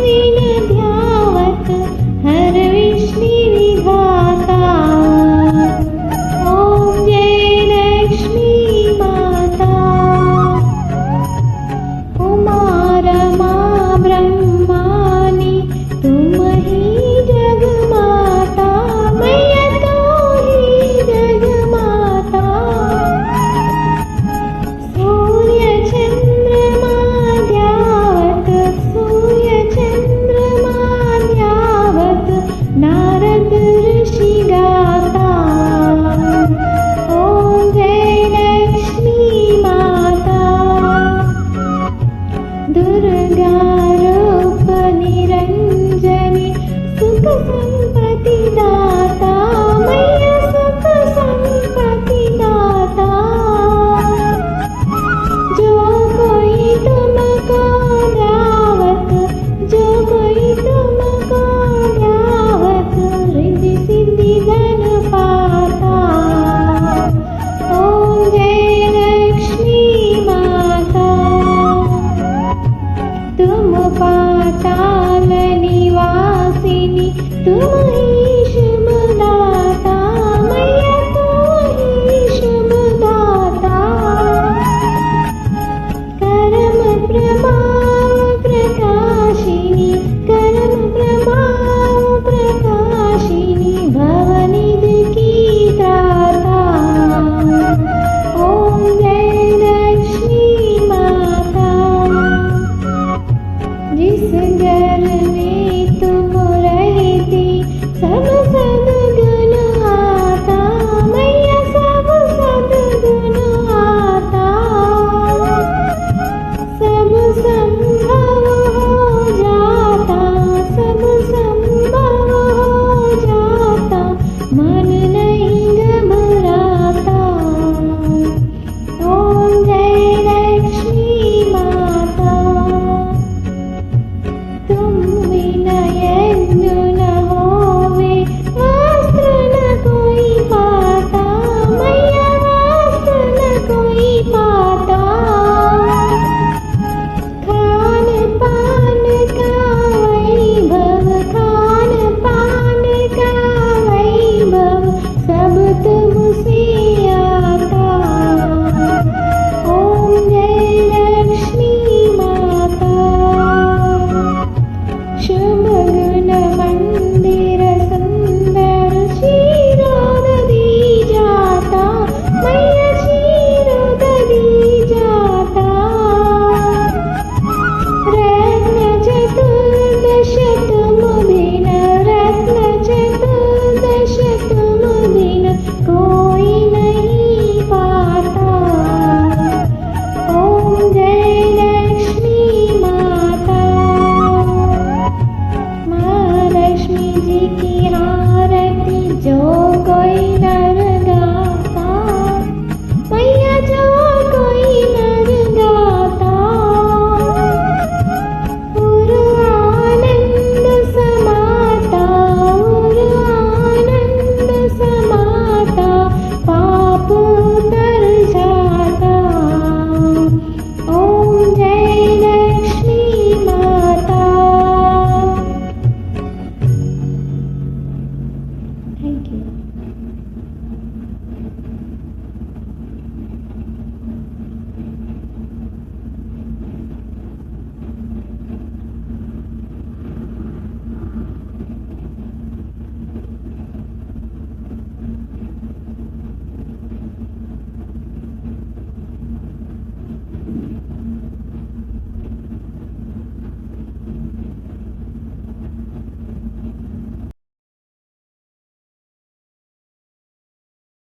Win Dhyavat हर विष्णु विधाता। ओम जय लक्ष्मी माता। उमा रमा ब्रह्मानी तुम ही जगमाता। मैया तो ही जगमाता। सूर्य चंद्रमा ध्यावत सूर्य चंद्रमा ध्यावत नारद ऋषि गाता। ओम जय लक्ष्मी माता। दुर्गा रूप निरंजनी सुख संपत्ति दाता। मैया सुख संपत्ति दाता। जो कोई तुमको ध्यावत जो कोई तुमको ध्यावत रिद्धि सिद्धि धन पाता। ओम जय लक्ष्मी माता। तुम पाताल निवासिनी तुम ही शुभ दाता। मैया तुम ही शुभ दाता। कर्म प्रभाव प्रकाशिनी कर्म प्रभाव प्रकाशिनी भवनिधि की त्राता। ओम जय लक्ष्मी माता। जिस घर